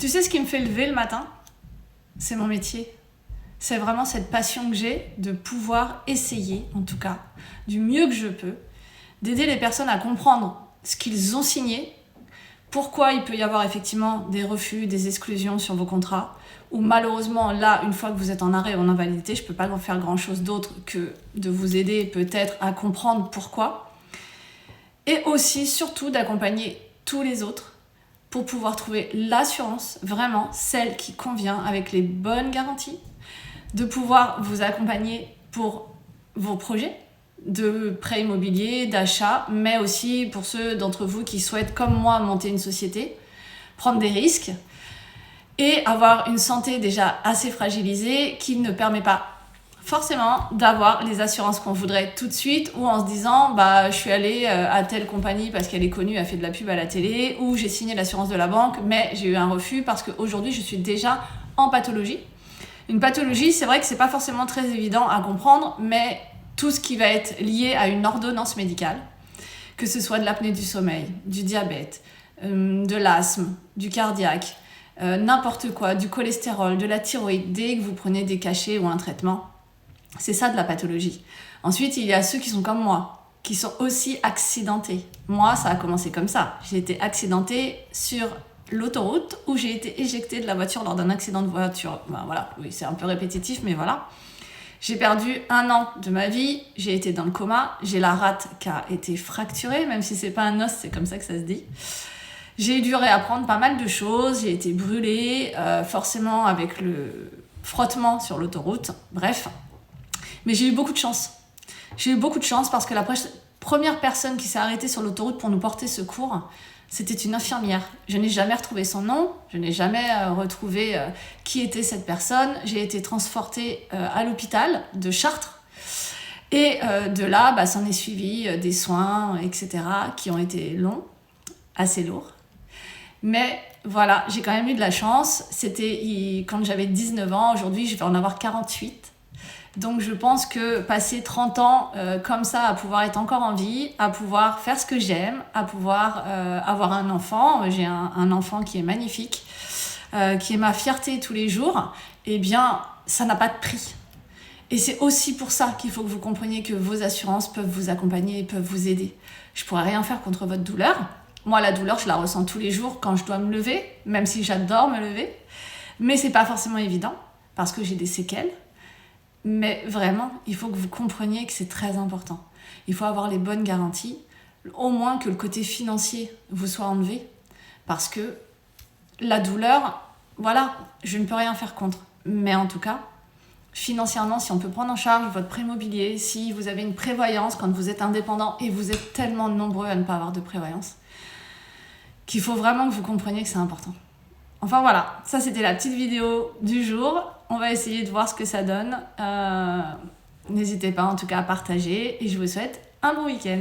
Tu sais ce qui me fait lever le matin? C'est mon métier. C'est vraiment cette passion que j'ai de pouvoir essayer, en tout cas, du mieux que je peux, d'aider les personnes à comprendre ce qu'ils ont signé, pourquoi il peut y avoir effectivement des refus, des exclusions sur vos contrats, ou malheureusement, là, une fois que vous êtes en arrêt ou en invalidité, je ne peux pas faire grand-chose d'autre que de vous aider peut-être à comprendre pourquoi. Et aussi, surtout, d'accompagner tous les autres pour pouvoir trouver l'assurance, vraiment celle qui convient avec les bonnes garanties, de pouvoir vous accompagner pour vos projets de prêt immobilier, d'achat, mais aussi pour ceux d'entre vous qui souhaitent, comme moi, monter une société, prendre des risques et avoir une santé déjà assez fragilisée qui ne permet pas forcément d'avoir les assurances qu'on voudrait tout de suite, ou en se disant je suis allée à telle compagnie parce qu'elle est connue, elle fait de la pub à la télé, ou j'ai signé l'assurance de la banque mais j'ai eu un refus parce qu'aujourd'hui je suis déjà en pathologie. Une pathologie, c'est vrai que c'est pas forcément très évident à comprendre, mais tout ce qui va être lié à une ordonnance médicale, que ce soit de l'apnée du sommeil, du diabète, de l'asthme, du cardiaque, n'importe quoi, du cholestérol, de la thyroïde, dès que vous prenez des cachets ou un traitement, c'est ça de la pathologie. Ensuite, il y a ceux qui sont comme moi, qui sont aussi accidentés. Moi, ça a commencé comme ça. J'ai été accidentée sur l'autoroute où j'ai été éjectée de la voiture lors d'un accident de voiture. Voilà, oui, c'est un peu répétitif, mais voilà. J'ai perdu 1 an de ma vie, j'ai été dans le coma, j'ai la rate qui a été fracturée, même si c'est pas un os, c'est comme ça que ça se dit. J'ai dû réapprendre pas mal de choses, j'ai été brûlée, forcément avec le frottement sur l'autoroute, bref. Mais j'ai eu beaucoup de chance. J'ai eu beaucoup de chance parce que la première personne qui s'est arrêtée sur l'autoroute pour nous porter secours, c'était une infirmière. Je n'ai jamais retrouvé son nom, je n'ai jamais retrouvé qui était cette personne. J'ai été transportée à l'hôpital de Chartres. Et de là, s'en est suivi des soins, etc., qui ont été longs, assez lourds. Mais voilà, j'ai quand même eu de la chance. C'était quand j'avais 19 ans, aujourd'hui je vais en avoir 48. Donc je pense que passer 30 ans comme ça, à pouvoir être encore en vie, à pouvoir faire ce que j'aime, à pouvoir avoir un enfant, j'ai un enfant qui est magnifique, qui est ma fierté tous les jours, eh bien ça n'a pas de prix. Et c'est aussi pour ça qu'il faut que vous compreniez que vos assurances peuvent vous accompagner et peuvent vous aider. Je pourrais rien faire contre votre douleur. Moi, la douleur, je la ressens tous les jours quand je dois me lever, même si j'adore me lever. Mais c'est pas forcément évident parce que j'ai des séquelles. Mais vraiment, il faut que vous compreniez que c'est très important. Il faut avoir les bonnes garanties, au moins que le côté financier vous soit enlevé. Parce que la douleur, voilà, je ne peux rien faire contre. Mais en tout cas, financièrement, si on peut prendre en charge votre prêt immobilier, si vous avez une prévoyance quand vous êtes indépendant, et vous êtes tellement nombreux à ne pas avoir de prévoyance, qu'il faut vraiment que vous compreniez que c'est important. Enfin voilà, ça c'était la petite vidéo du jour. On va essayer de voir ce que ça donne. N'hésitez pas en tout cas à partager et je vous souhaite un bon week-end.